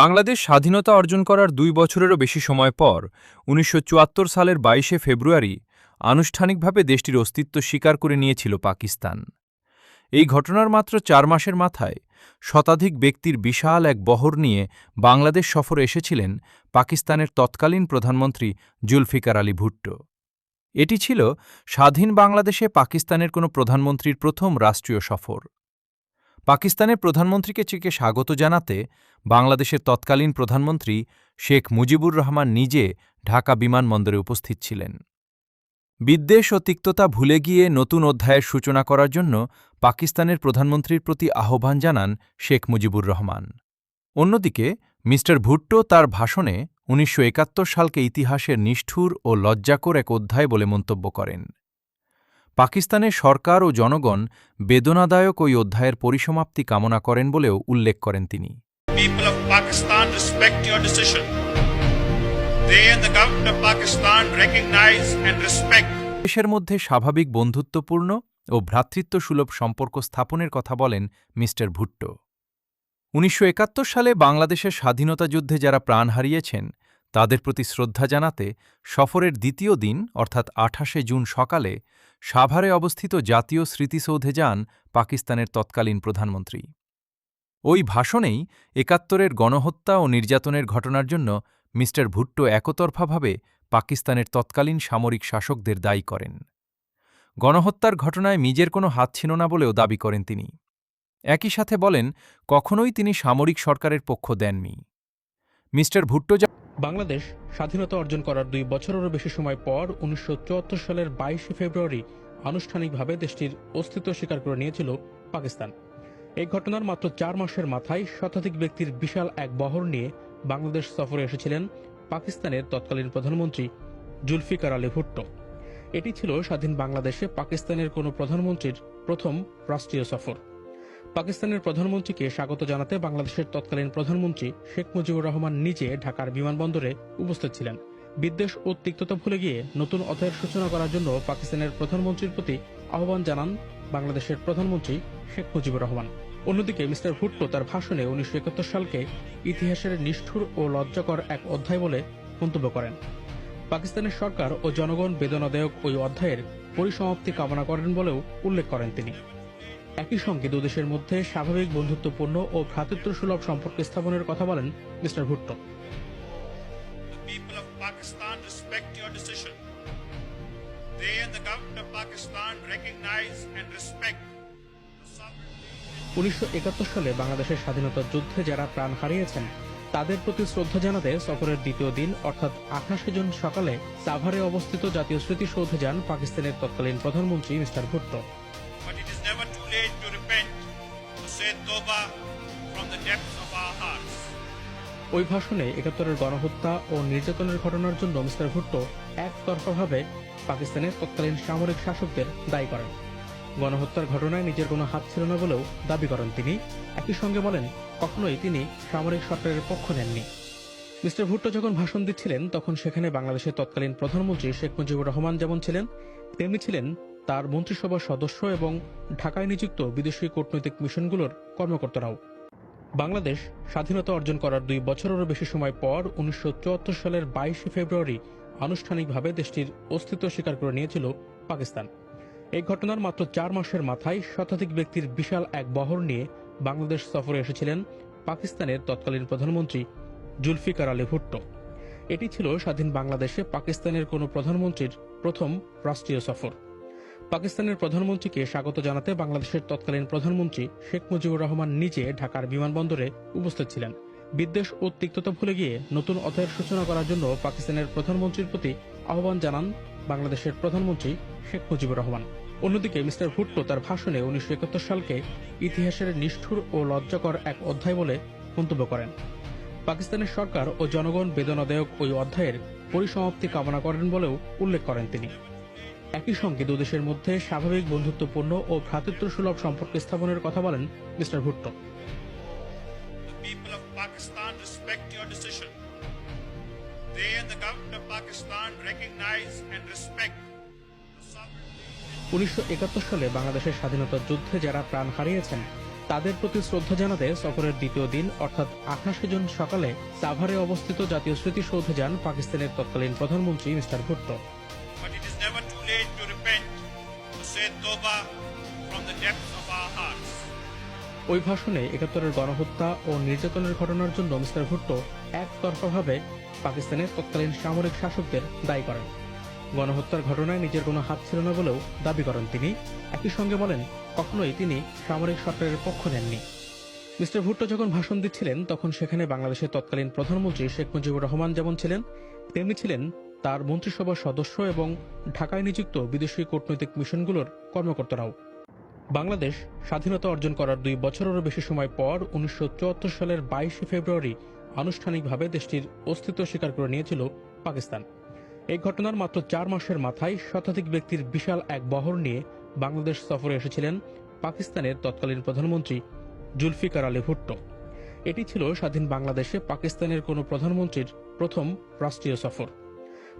বাংলাদেশ স্বাধীনতা অর্জন করার ২ বছরেরও বেশি সময় পর ১৯৭৪ সালের ২২শে ফেব্রুয়ারি আনুষ্ঠানিকভাবে দেশটির অস্তিত্ব স্বীকার করে নিয়েছিল পাকিস্তান। এই ঘটনার মাত্র ৪ মাসের মাথায় শতাধিক ব্যক্তির বিশাল এক বহর নিয়ে বাংলাদেশ সফরে এসেছিলেন পাকিস্তানের তৎকালীন প্রধানমন্ত্রী জুলফিকার আলী ভুট্টো। এটি ছিল স্বাধীন বাংলাদেশে পাকিস্তানের কোনো প্রধানমন্ত্রীর প্রথম রাষ্ট্রীয় সফর। পাকিস্তানের প্রধানমন্ত্রীকে চিকে স্বাগত জানাতে বাংলাদেশের তৎকালীন প্রধানমন্ত্রী শেখ মুজিবুর রহমান নিজে ঢাকা বিমানবন্দরে উপস্থিত ছিলেন। বিদ্বেষ ও তিক্ততা ভুলে গিয়ে নতুন অধ্যায়ের সূচনা করার জন্য পাকিস্তানের প্রধানমন্ত্রীর প্রতি আহ্বান জানান শেখ মুজিবুর রহমান। অন্যদিকে মি. ভুট্টো তার ভাষণে ১৯৭১ সালকে ইতিহাসের নিষ্ঠুর ও লজ্জাকর এক অধ্যায় বলে মন্তব্য করেন। পাকিস্তানের সরকার ও জনগণ বেদনাদায়ক ওই অধ্যায়ের পরিসমাপ্তি কামনা করেন বলেও উল্লেখ করেন তিনি। People of Pakistan respect your decision. They and the government of Pakistan recognize and respect. দেশের মধ্যে স্বাভাবিক বন্ধুত্বপূর্ণ ও ভ্রাতৃত্বসুলভ সম্পর্ক স্থাপনের কথা বলেন মি. ভুট্টো। ১৯৭১ সালে বাংলাদেশের স্বাধীনতা যুদ্ধে যারা প্রাণ হারিয়েছেন তাদের প্রতি শ্রদ্ধা জানাতে সফরের দ্বিতীয় দিন অর্থাৎ ২৮শে জুন সকালে সাভারে অবস্থিত জাতীয় স্মৃতিসৌধে যান পাকিস্তানের তৎকালীন প্রধানমন্ত্রী। ওই ভাষণেই ৭১-এর গণহত্যা ও নির্যাতনের ঘটনার জন্য মি. ভুট্টো একতরফাভাবে পাকিস্তানের তৎকালীন সামরিক শাসকদের দায়ী করেন। গণহত্যার ঘটনায় নিজের কোনো হাত ছিল না বলেও দাবি করেন তিনি। একই সাথে বলেন কখনোই তিনি সামরিক সরকারের পক্ষ দেননি। মি. ভুট্টো বাংলাদেশ স্বাধীনতা অর্জন করার ২ বছরেরও বেশি সময় পর ১৯৭৪ সালের ২২শে ফেব্রুয়ারি আনুষ্ঠানিকভাবে দেশটির অস্তিত্ব স্বীকার করে নিয়েছিল পাকিস্তান। এই ঘটনার মাত্র ৪ মাসের মাথায় শতাধিক ব্যক্তির বিশাল এক বহর নিয়ে বাংলাদেশ সফরে এসেছিলেন পাকিস্তানের তৎকালীন প্রধানমন্ত্রী জুলফিকার আলী ভুট্টো। এটি ছিল স্বাধীন বাংলাদেশে পাকিস্তানের কোনো প্রধানমন্ত্রীর প্রথম রাষ্ট্রীয় সফর। পাকিস্তানের প্রধানমন্ত্রীকে স্বাগত জানাতে বাংলাদেশের তৎকালীন প্রধানমন্ত্রী শেখ মুজিবুর রহমান নিজে ঢাকার বিমানবন্দরে উপস্থিত ছিলেন। বিদ্বেষ ও তিক্ততা ভুলে গিয়ে নতুন অধ্যায়ের সূচনা করার জন্য পাকিস্তানের প্রধানমন্ত্রীর প্রতি আহ্বান জানান বাংলাদেশের প্রধানমন্ত্রী শেখ মুজিবুর রহমান। অন্যদিকে মি. ভুট্টো তার ভাষণে ১৯৭১ সালকে ইতিহাসের নিষ্ঠুর ও লজ্জাকর এক অধ্যায় বলে মন্তব্য করেন। পাকিস্তানের সরকার ও জনগণ বেদনাদায়ক ওই অধ্যায়ের পরিসমাপ্তি কামনা করেন বলেও উল্লেখ করেন তিনি। একই সঙ্গে দুদেশের মধ্যে স্বাভাবিক বন্ধুত্বপূর্ণ ও ভ্রাতৃত্বসুলভ সম্পর্ক স্থাপনের কথা বলেন me. Bhutto. People of Pakistan respect your decision. They and the government of Pakistan recognize and respect the sovereignty. ১৯৭১ সালে বাংলাদেশের স্বাধীনতা যুদ্ধে যারা প্রাণ হারিয়েছেন তাদের প্রতি শ্রদ্ধা জানাতে সফরের দ্বিতীয় দিন অর্থাৎ ২৮শে জুন সকালে সাভারে অবস্থিত জাতীয় স্মৃতিসৌধে যান পাকিস্তানের তৎকালীন প্রধানমন্ত্রী me. Bhutto. But it is never too late to repent, to say Tawbah from the depths of our hearts. ওই ভাষণে ৭১-এর গণহত্যা ও নির্যাতনের ঘটনার জন্য মি. ভুট্টো একতরফাভাবে পাকিস্তানের তৎকালীন সামরিক শাসকদের দায়ী করেন। গণহত্যার ঘটনায় নিজের কোনো হাত ছিল না বলেও দাবি করেন তিনি। একই সঙ্গে বলেন কখনোই তিনি সামরিক সরকারের পক্ষ নেননি। মি. ভুট্টো যখন ভাষণ দিচ্ছিলেন তখন সেখানে বাংলাদেশের তৎকালীন প্রধানমন্ত্রী শেখ মুজিবুর রহমান যেমন ছিলেন তেমনি ছিলেন তার মন্ত্রিসভার সদস্য এবং ঢাকায় নিযুক্ত বিদেশি কূটনৈতিক মিশনগুলোর কর্মকর্তারাও। বাংলাদেশ স্বাধীনতা অর্জন করার ২ বছরেরও বেশি সময় পর ১৯৭৪ সালের ২২শে ফেব্রুয়ারি আনুষ্ঠানিকভাবে দেশটির অস্তিত্ব স্বীকার করে নিয়েছিল পাকিস্তান। এই ঘটনার মাত্র ৪ মাসের মাথায় শতাধিক ব্যক্তির বিশাল এক বহর নিয়ে বাংলাদেশ সফরে এসেছিলেন পাকিস্তানের তৎকালীন প্রধানমন্ত্রী জুলফিকার আলী ভুট্টো। এটি ছিল স্বাধীন বাংলাদেশে পাকিস্তানের কোনো প্রধানমন্ত্রীর প্রথম রাষ্ট্রীয় সফর। পাকিস্তানের প্রধানমন্ত্রীকে স্বাগত জানাতে বাংলাদেশের তৎকালীন প্রধানমন্ত্রী শেখ মুজিবুর রহমান নিজে ঢাকার বিমানবন্দরে উপস্থিত ছিলেন। বিদ্বেষ ও তিক্ততা ভুলে গিয়ে নতুন অধ্যায়ের সূচনা করার জন্য পাকিস্তানের প্রধানমন্ত্রীর প্রতি আহ্বান জানান বাংলাদেশের প্রধানমন্ত্রী শেখ মুজিবুর রহমান। অন্যদিকে মি. ভুট্টো তার ভাষণে ১৯৭১ সালকে ইতিহাসের নিষ্ঠুর ও লজ্জাকর এক অধ্যায় বলে মন্তব্য করেন। পাকিস্তানের সরকার ও জনগণ বেদনাদায়ক ওই অধ্যায়ের পরিসমাপ্তি কামনা করেন বলেও উল্লেখ করেন তিনি। একই সঙ্গে দুদেশের মধ্যে স্বাভাবিক বন্ধুত্বপূর্ণ ও ভ্রাতৃত্বসুলভ সম্পর্ক স্থাপনের কথা বলেন me. Bhutto. People of Pakistan respect your decision. They and the government of Pakistan recognize and respect the sovereignty. ১৯৭১ সালে বাংলাদেশের স্বাধীনতা যুদ্ধে যারা প্রাণ হারিয়েছেন তাদের প্রতি শ্রদ্ধা জানাতে সফরের দ্বিতীয় দিন অর্থাৎ 28 জুন সকালে সাভারে অবস্থিত জাতীয় স্মৃতিসৌধে যান পাকিস্তানের তৎকালীন প্রধানমন্ত্রী mister Bhutto. But it is never too late to repent, to say Tawbah from the depths of our hearts. ওই ভাষণে 71-এর গণহত্যা ও নির্যাতনের ঘটনার জন্য মিস্টার ভুট্টো একতরফাভাবে পাকিস্তানের তৎকালীন সামরিক শাসকদের দায়ী করেন। গণহত্যার ঘটনায় নিজের কোনো হাত ছিল না বলেও দাবি করেন তিনি। একই সঙ্গে বলেন, কখনোই তিনি সামরিক সরকারের পক্ষ নেননি। মিস্টার ভুট্টো যখন ভাষণ দিচ্ছিলেন তখন সেখানে বাংলাদেশের তৎকালীন প্রধানমন্ত্রী শেখ মুজিবুর রহমান যেমন ছিলেন, তেমনি ছিলেন তার মন্ত্রিসভার সদস্য এবং ঢাকায় নিযুক্ত বিদেশি কূটনৈতিক মিশনগুলোর কর্মকর্তারাও। বাংলাদেশ স্বাধীনতা অর্জন করার 2 বছরেরও বেশি সময় পর 1974 সালের 22 ফেব্রুয়ারি আনুষ্ঠানিকভাবে দেশটির অস্তিত্ব স্বীকার করে নিয়েছিল পাকিস্তান। এই ঘটনার মাত্র 4 মাসের মাথায় শতাধিক ব্যক্তির বিশাল এক বহর নিয়ে বাংলাদেশ সফরে এসেছিলেন পাকিস্তানের তৎকালীন প্রধানমন্ত্রী জুলফিকার আলী ভুট্টো। এটি ছিল স্বাধীন বাংলাদেশে পাকিস্তানের কোনো প্রধানমন্ত্রীর প্রথম রাষ্ট্রীয় সফর।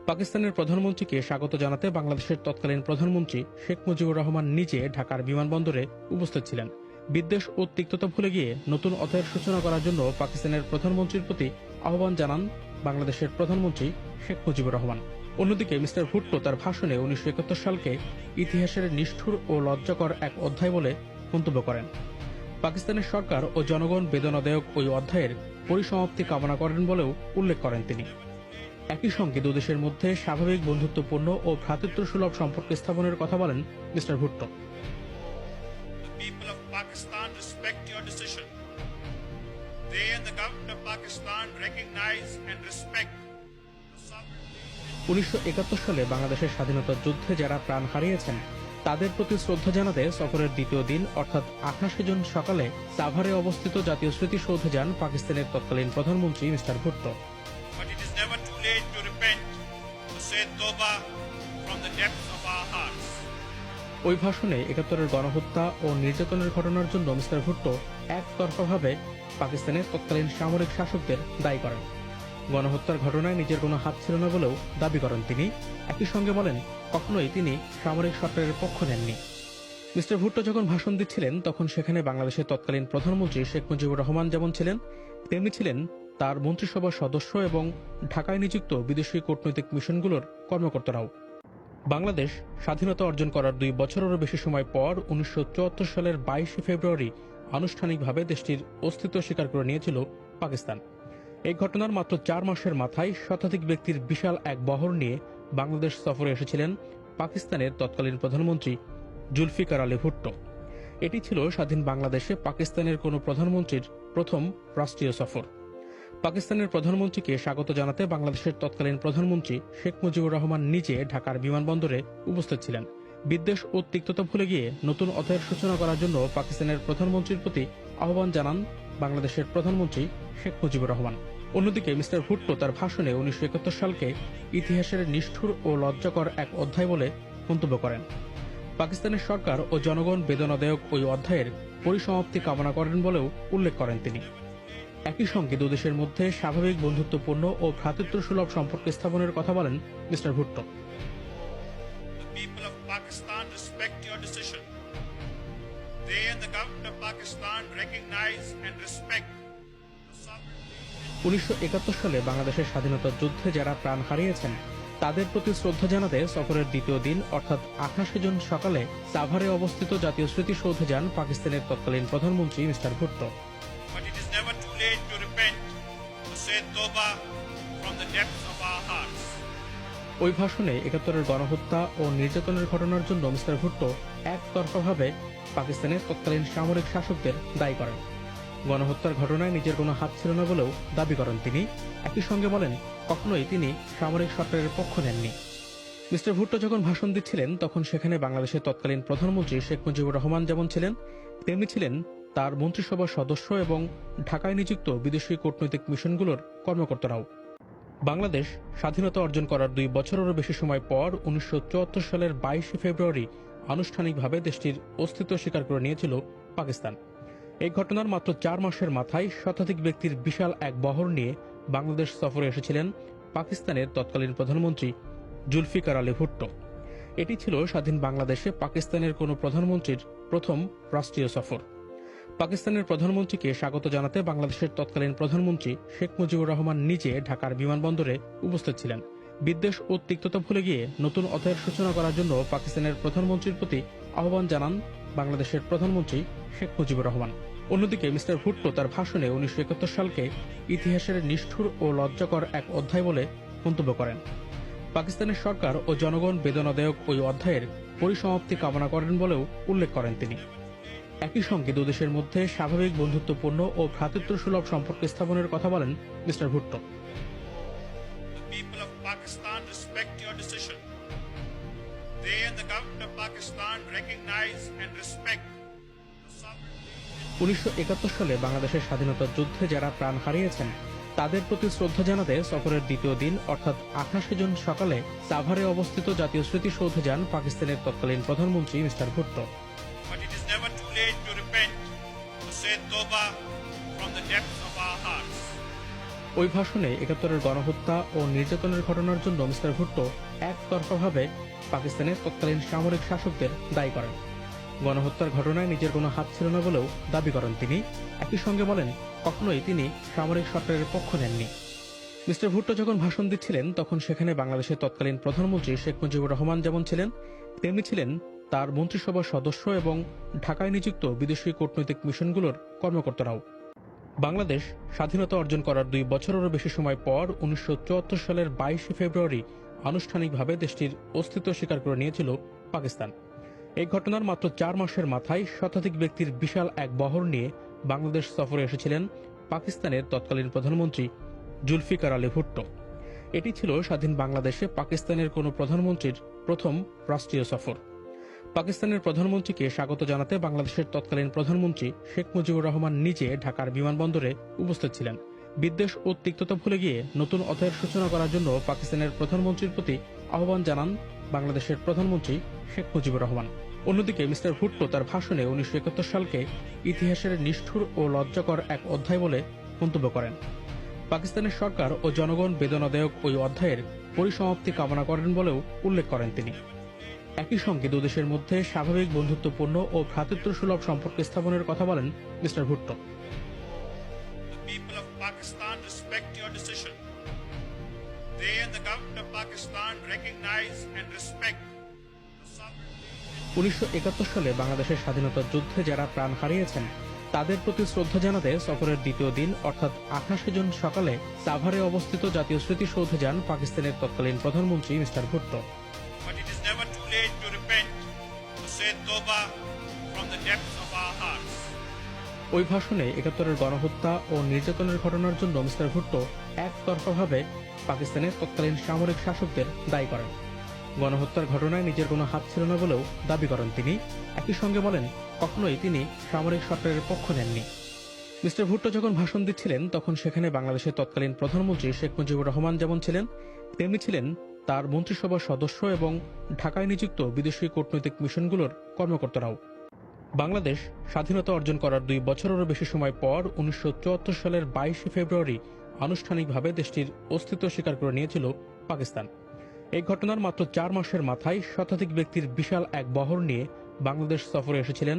পাকিস্তানের প্রধানমন্ত্রীকে স্বাগত জানাতে বাংলাদেশের তৎকালীন প্রধানমন্ত্রী শেখ মুজিবুর রহমান নিজে ঢাকার বিমানবন্দরে উপস্থিত ছিলেন। বিদ্বেষ ও তিক্ততা ভুলে গিয়ে নতুন অধ্যায়ের সূচনা করার জন্য পাকিস্তানের প্রধানমন্ত্রীর প্রতি আহ্বান জানান বাংলাদেশের প্রধানমন্ত্রী শেখ মুজিবুর রহমান। অন্যদিকে মিস্টার ভুট্টো তার ভাষণে 1971 সালকে ইতিহাসের নিষ্ঠুর ও লজ্জাকর এক অধ্যায় বলে মন্তব্য করেন। পাকিস্তানের সরকার ও জনগণ বেদনাদায়ক ওই অধ্যায়ের পরিসমাপ্তি কামনা করেন বলেও উল্লেখ করেন তিনি। একই সঙ্গে দুদেশের মধ্যে স্বাভাবিক বন্ধুত্বপূর্ণ ও ভ্রাতৃত্বসুলভ সম্পর্ক স্থাপনের কথা বলেন mister Bhutto. The people of Pakistan respect your decision. They and the government of Pakistan recognize and respect the sovereignty. 1971 সালে বাংলাদেশের স্বাধীনতার যুদ্ধে যারা প্রাণ হারিয়েছেন তাদের প্রতি শ্রদ্ধা জানাতে সফরের দ্বিতীয় দিন অর্থাৎ 28 জুন সকালে সাভারে অবস্থিত জাতীয় স্মৃতিসৌধে যান পাকিস্তানের তৎকালীন প্রধানমন্ত্রী mister Bhutto. But it is never too late to repent, to say Tawbah from the depths of our hearts. ওই ভাষণে 71-এর গণহত্যা ও নির্যাতনের ঘটনার জন্য মিস্টার ভুট্টো একতরফাভাবে পাকিস্তানের তৎকালীন সামরিক শাসকদের দায়ী করেন। গণহত্যার ঘটনায় নিজের কোনো হাত ছিল না বলেও দাবি করেন তিনি। একই সঙ্গে বলেন, কখনোই তিনি সামরিক সরকারের পক্ষ নেননি। মিস্টার ভুট্টো যখন ভাষণ দিচ্ছিলেন তখন সেখানে বাংলাদেশের তৎকালীন প্রধানমন্ত্রী শেখ মুজিবুর রহমান যেমন ছিলেন, তেমনি ছিলেন তার মন্ত্রিসভার সদস্য এবং ঢাকায় নিযুক্ত বিদেশি কূটনৈতিক মিশনগুলোর কর্মকর্তারাও। বাংলাদেশ স্বাধীনতা অর্জন করার 2 বছরেরও বেশি সময় পর 1974 সালের 22 ফেব্রুয়ারি আনুষ্ঠানিকভাবে দেশটির অস্তিত্ব স্বীকার করে নিয়েছিল পাকিস্তান। এই ঘটনার মাত্র 4 মাসের মাথায় শতাধিক ব্যক্তির বিশাল এক বহর নিয়ে বাংলাদেশ সফরে এসেছিলেন পাকিস্তানের তৎকালীন প্রধানমন্ত্রী জুলফিকার আলী ভুট্টো। এটি ছিল স্বাধীন বাংলাদেশে পাকিস্তানের কোনো প্রধানমন্ত্রীর প্রথম রাষ্ট্রীয় সফর। পাকিস্তানের প্রধানমন্ত্রীকে স্বাগত জানাতে বাংলাদেশের তৎকালীন প্রধানমন্ত্রী শেখ মুজিবুর রহমান নিজে ঢাকার বিমানবন্দরে উপস্থিত ছিলেন। বিদ্বেষ ও তিক্ততা ভুলে গিয়ে নতুন অধ্যায়ের সূচনা করার জন্য পাকিস্তানের প্রধানমন্ত্রীর প্রতি আহ্বান জানান বাংলাদেশের প্রধানমন্ত্রী শেখ মুজিবুর রহমান। অন্যদিকে মিস্টার ভুট্টো তার ভাষণে 1971 সালকে ইতিহাসের নিষ্ঠুর ও লজ্জাকর এক অধ্যায় বলে মন্তব্য করেন। পাকিস্তানের সরকার ও জনগণ বেদনাদায়ক ওই অধ্যায়ের পরিসমাপ্তি কামনা করেন বলেও উল্লেখ করেন তিনি। একই সঙ্গে দুদেশের মধ্যে স্বাভাবিক বন্ধুত্বপূর্ণ ও ভ্রাতৃত্বসুলভ সম্পর্ক স্থাপনের কথা বলেন mister Bhutto. The people of Pakistan respect your decision. They and the government of Pakistan recognize and respect the sovereignty. 1971 সালে বাংলাদেশের স্বাধীনতার যুদ্ধে যারা প্রাণ হারিয়েছেন তাদের প্রতি শ্রদ্ধা জানাতে সফরের দ্বিতীয় দিন অর্থাৎ 28 জুন সকালে সাভারে অবস্থিত জাতীয় স্মৃতিসৌধে যান পাকিস্তানের তৎকালীন প্রধানমন্ত্রী mister Bhutto. But it is never too late to repent, to say Tawbah from the depths of our hearts. ওই ভাষণে 71-এর গণহত্যা ও নির্যাতনের ঘটনার জন্য মিস্টার ভুট্টো একতরফাভাবে পাকিস্তানের তৎকালীন সামরিক শাসকদের দায়ী করেন। গণহত্যার ঘটনায় নিজের কোনো হাত ছিল না বলেও দাবি করেন তিনি। একই সঙ্গে বলেন, কখনোই তিনি সামরিক সরকারের পক্ষ নেননি। মিস্টার ভুট্টো যখন ভাষণ দিচ্ছিলেন তখন সেখানে বাংলাদেশের তৎকালীন প্রধানমন্ত্রী শেখ মুজিবুর রহমান যেমন ছিলেন, তেমনি ছিলেন তার মন্ত্রিসভার সদস্য এবং ঢাকায় নিযুক্ত বিদেশি কূটনৈতিক মিশনগুলোর কর্মকর্তারাও। বাংলাদেশ স্বাধীনতা অর্জন করার 2 বছরেরও বেশি সময় পর 1974 সালের 22 ফেব্রুয়ারি আনুষ্ঠানিকভাবে দেশটির অস্তিত্ব স্বীকার করে নিয়েছিল পাকিস্তান। এই ঘটনার মাত্র 4 মাসের মাথায় শতাধিক ব্যক্তির বিশাল এক বহর নিয়ে বাংলাদেশ সফরে এসেছিলেন পাকিস্তানের তৎকালীন প্রধানমন্ত্রী জুলফিকার আলী ভুট্টো। এটি ছিল স্বাধীন বাংলাদেশে পাকিস্তানের কোনো প্রধানমন্ত্রীর প্রথম রাষ্ট্রীয় সফর। পাকিস্তানের প্রধানমন্ত্রীকে স্বাগত জানাতে বাংলাদেশের তৎকালীন প্রধানমন্ত্রী শেখ মুজিবুর রহমান নিজে ঢাকার বিমানবন্দরে উপস্থিত ছিলেন। বিদ্বেষ ও তিক্ততা ভুলে গিয়ে নতুন অধ্যায়ের সূচনা করার জন্য পাকিস্তানের প্রধানমন্ত্রীর প্রতি আহ্বান জানান বাংলাদেশের প্রধানমন্ত্রী শেখ মুজিবুর রহমান। অন্যদিকে মিস্টার ভুট্টো তার ভাষণে 1971 সালকে ইতিহাসের নিষ্ঠুর ও লজ্জাকর এক অধ্যায় বলে মন্তব্য করেন। পাকিস্তানের সরকার ও জনগণ বেদনাদায়ক ওই অধ্যায়ের পরিসমাপ্তি কামনা করেন বলেও উল্লেখ করেন তিনি। একই সঙ্গে দুদেশের মধ্যে স্বাভাবিক বন্ধুত্বপূর্ণ ও ভ্রাতৃত্বসুলভ সম্পর্ক স্থাপনের কথা বলেন mister Bhutto. People of Pakistan respect your decision. They and the government of Pakistan recognize and respect the sovereignty. 1971 সালে বাংলাদেশের স্বাধীনতার যুদ্ধে যারা প্রাণ হারিয়েছেন তাদের প্রতি শ্রদ্ধা জানাতে সফরের দ্বিতীয় দিন অর্থাৎ 28 জুন সকালে সাভারে অবস্থিত জাতীয় স্মৃতিসৌধে যান পাকিস্তানের তৎকালীন প্রধানমন্ত্রী mister Bhutto. But it is never too late to repent, to say Tawbah from the depths of our hearts. ওই ভাষণে 71-এর গণহত্যা ও নির্যাতনের ঘটনার জন্য মিস্টার ভুট্টো একতরফাভাবে পাকিস্তানের তৎকালীন সামরিক শাসকদের দায়ী করেন। গণহত্যার ঘটনায় নিজের কোনো হাত ছিল না বলেও দাবি করেন তিনি। একই সঙ্গে বলেন কখনোই তিনি সামরিক সরকারের পক্ষ নেননি। মিস্টার ভুট্টো যখন ভাষণ দিচ্ছিলেন তখন সেখানে বাংলাদেশের তৎকালীন প্রধানমন্ত্রী শেখ মুজিবুর রহমান যেমন ছিলেন তেমনি ছিলেন তার মন্ত্রিসভার সদস্য এবং ঢাকায় নিযুক্ত বিদেশি কূটনৈতিক মিশনগুলোর কর্মকর্তারাও। বাংলাদেশ স্বাধীনতা অর্জন করার 2 বছরেরও বেশি সময় পর 1974 সালের 22 ফেব্রুয়ারি আনুষ্ঠানিকভাবে দেশটির অস্তিত্ব স্বীকার করে নিয়েছিল পাকিস্তান। এই ঘটনার মাত্র 4 মাসের মাথায় শতাধিক ব্যক্তির বিশাল এক বহর নিয়ে বাংলাদেশ সফরে এসেছিলেন পাকিস্তানের তৎকালীন প্রধানমন্ত্রী জুলফিকার আলী ভুট্টো। এটি ছিল স্বাধীন বাংলাদেশে পাকিস্তানের কোনো প্রধানমন্ত্রীর প্রথম রাষ্ট্রীয় সফর। পাকিস্তানের প্রধানমন্ত্রীকে স্বাগত জানাতে বাংলাদেশের তৎকালীন প্রধানমন্ত্রী শেখ মুজিবুর রহমান নিজে ঢাকার বিমানবন্দরে উপস্থিত ছিলেন। বিদ্বেষ ও তিক্ততা ভুলে গিয়ে নতুন অধ্যায়ের সূচনা করার জন্য পাকিস্তানের প্রধানমন্ত্রীর প্রতি আহ্বান জানান বাংলাদেশের প্রধানমন্ত্রী শেখ মুজিবুর রহমান। অন্যদিকে মিস্টার ভুট্টো তার ভাষণে 1971 সালকে ইতিহাসের নিষ্ঠুর ও লজ্জাকর এক অধ্যায় বলে মন্তব্য করেন। পাকিস্তানের সরকার ও জনগণ বেদনাদায়ক ওই অধ্যায়ের পরিসমাপ্তি কামনা করেন বলেও উল্লেখ করেন তিনি। একই সঙ্গে দুদেশের মধ্যে স্বাভাবিক বন্ধুত্বপূর্ণ ও ভ্রাতৃত্বসুলভ সম্পর্ক স্থাপনের কথা বলেন mister Bhutto. People of Pakistan respect your decision. They and the government of Pakistan recognize and respect the sovereignty. 1971 সালে বাংলাদেশের স্বাধীনতার যুদ্ধে যারা প্রাণ হারিয়েছেন তাদের প্রতি শ্রদ্ধা জানাতে সফরের দ্বিতীয় দিন অর্থাৎ 28 জুন সকালে সাভারে অবস্থিত জাতীয় স্মৃতিসৌধে যান পাকিস্তানের তৎকালীন প্রধানমন্ত্রী mister Bhutto. But it is never too late to repent, to say Tawbah from the depths of our hearts. ওই ভাষণে 71-এর গণহত্যা ও নির্যাতনের ঘটনার জন্য মিস্টার ভুট্টো একতরফাভাবে পাকিস্তানের তৎকালীন সামরিক শাসকদের দায়ী করেন। গণহত্যার ঘটনায় নিজের কোনো হাত ছিল না বলেও দাবি করেন তিনি। একই সঙ্গে বলেন কখনোই তিনি সামরিক সরকারের পক্ষ নেননি। মিস্টার ভুট্টো যখন ভাষণ দিচ্ছিলেন তখন সেখানে বাংলাদেশের তৎকালীন প্রধানমন্ত্রী শেখ মুজিবুর রহমান যেমন ছিলেন তেমনি ছিলেন তার মন্ত্রিসভার সদস্য এবং ঢাকায় নিযুক্ত বিদেশি কূটনৈতিক মিশনগুলোর কর্মকর্তারাও। বাংলাদেশ স্বাধীনতা অর্জন করার 2 বছরেরও বেশি সময় পর 1974 সালের 22 ফেব্রুয়ারি আনুষ্ঠানিকভাবে দেশটির অস্তিত্ব স্বীকার করে নিয়েছিল পাকিস্তান। এই ঘটনার মাত্র 4 মাসের মাথায় শতাধিক ব্যক্তির বিশাল এক বহর নিয়ে বাংলাদেশ সফরে এসেছিলেন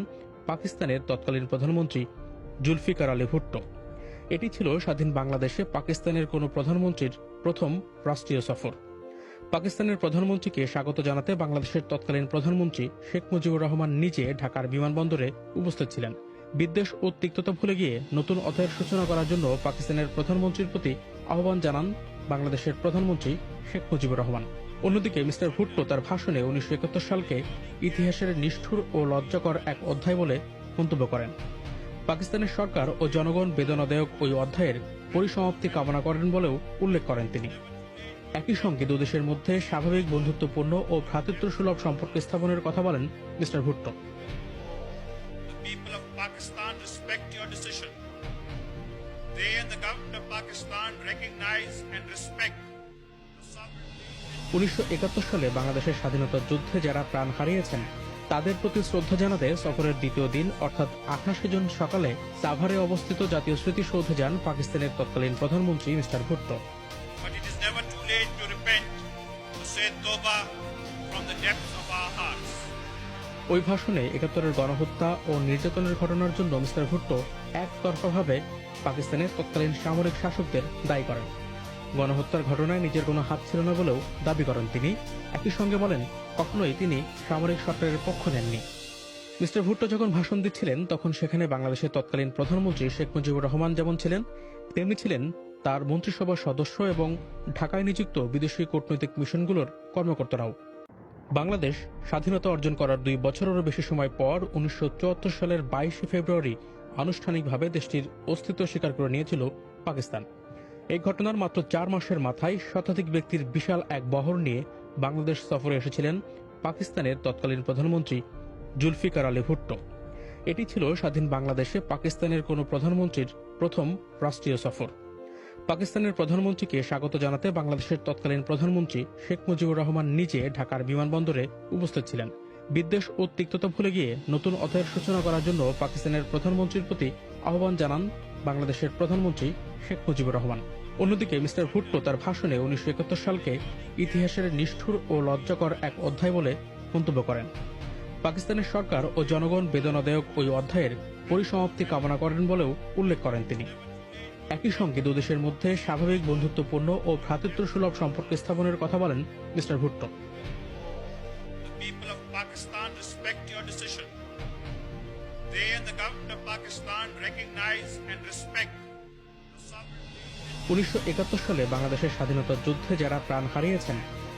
পাকিস্তানের তৎকালীন প্রধানমন্ত্রী জুলফিকার আলী ভুট্টো। এটি ছিল স্বাধীন বাংলাদেশে পাকিস্তানের কোনো প্রধানমন্ত্রীর প্রথম রাষ্ট্রীয় সফর। পাকিস্তানের প্রধানমন্ত্রীকে স্বাগত জানাতে বাংলাদেশের তৎকালীন প্রধানমন্ত্রী শেখ মুজিবুর রহমান নিজে ঢাকার বিমানবন্দরে উপস্থিত ছিলেন। বিদ্বেষ ও তিক্ততা ভুলে গিয়ে নতুন অধ্যায়ের সূচনা করার জন্য পাকিস্তানের প্রধানমন্ত্রীর প্রতি আহ্বান জানান বাংলাদেশের প্রধানমন্ত্রী শেখ মুজিবুর রহমান। অন্যদিকে মিস্টার ভুট্টো তার ভাষণে 1971 সালকে ইতিহাসের নিষ্ঠুর ও লজ্জাকর এক অধ্যায় বলে মন্তব্য করেন। পাকিস্তানের সরকার ও জনগণ বেদনাদায়ক ওই অধ্যায়ের পরিসমাপ্তি কামনা করেন বলেও উল্লেখ করেন তিনি। একই সঙ্গে দুদেশের মধ্যে স্বাভাবিক বন্ধুত্বপূর্ণ ও ভ্রাতৃত্বসুলভ সম্পর্ক স্থাপনের কথা বলেন mister Bhutto. People of Pakistan respect your decision. They and the government of Pakistan recognize and respect the sovereignty. 1971 সালে বাংলাদেশের স্বাধীনতার যুদ্ধে যারা প্রাণ হারিয়েছেন তাদের প্রতি শ্রদ্ধা জানাতে সফরের দ্বিতীয় দিন অর্থাৎ 28 জুন সকালে সাভারে অবস্থিত জাতীয় স্মৃতিসৌধে যান পাকিস্তানের তৎকালীন প্রধানমন্ত্রী mister Bhutto. But it is never too late to repent, to say Tawbah from the depths of our hearts. ওই ভাষণে ৭১-এর গণহত্যা ও নির্যাতনের ঘটনার জন্য মিস্টার ভুট্টো একতরফাভাবে পাকিস্তানের তৎকালীন সামরিক শাসকদের দায়ী করেন। গণহত্যার ঘটনায় নিজের কোনো হাত ছিল না বলেও দাবি করেন তিনি। একই সঙ্গে বলেন, কখনোই তিনি সামরিক সরকারের পক্ষ নেননি। মিস্টার ভুট্টো যখন ভাষণ দিচ্ছিলেন তখন সেখানে বাংলাদেশের তৎকালীন প্রধানমন্ত্রী শেখ মুজিবুর রহমান যেমন ছিলেন, তেমনি ছিলেন তার মন্ত্রিসভার সদস্য এবং ঢাকায় নিযুক্ত বিদেশি কূটনৈতিক মিশনগুলোর কর্মকর্তারাও। বাংলাদেশ স্বাধীনতা অর্জন করার 2 বছরেরও বেশি সময় পর 1974 সালের 22 ফেব্রুয়ারি আনুষ্ঠানিকভাবে দেশটির অস্তিত্ব স্বীকার করে নিয়েছিল পাকিস্তান। এই ঘটনার মাত্র 4 মাসের মাথায় শতাধিক ব্যক্তির বিশাল এক বহর নিয়ে বাংলাদেশ সফরে এসেছিলেন পাকিস্তানের তৎকালীন প্রধানমন্ত্রী জুলফিকার আলী ভুট্টো। এটি ছিল স্বাধীন বাংলাদেশে পাকিস্তানের কোনো প্রধানমন্ত্রীর প্রথম রাষ্ট্রীয় সফর। পাকিস্তানের প্রধানমন্ত্রীকে স্বাগত জানাতে বাংলাদেশের তৎকালীন প্রধানমন্ত্রী শেখ মুজিবুর রহমান নিজে ঢাকার বিমানবন্দরে উপস্থিত ছিলেন। বিদ্বেষ ও তিক্ততা ভুলে গিয়ে নতুন অধ্যায়ের সূচনা করার জন্য পাকিস্তানের প্রধানমন্ত্রীর প্রতি আহ্বান জানান বাংলাদেশের প্রধানমন্ত্রী শেখ মুজিবুর রহমান। অন্যদিকে মিস্টার ভুট্টো তার ভাষণে 1971 সালকে ইতিহাসের নিষ্ঠুর ও লজ্জাকর এক অধ্যায় বলে মন্তব্য করেন। পাকিস্তানের সরকার ও জনগণ বেদনাদায়ক ওই অধ্যায়ের পরিসমাপ্তি কামনা করেন বলেও উল্লেখ করেন তিনি। একই সঙ্গে দুদেশের মধ্যে স্বাভাবিক বন্ধুত্বপূর্ণ ও ভ্রাতৃত্বসুলভ সম্পর্ক স্থাপনের কথা বলেন mister Bhutto. The people of Pakistan respect your decision. They and the government of Pakistan recognize and respect the sovereignty. 1971 সালে বাংলাদেশের স্বাধীনতা যুদ্ধে যারা প্রাণ হারিয়েছেন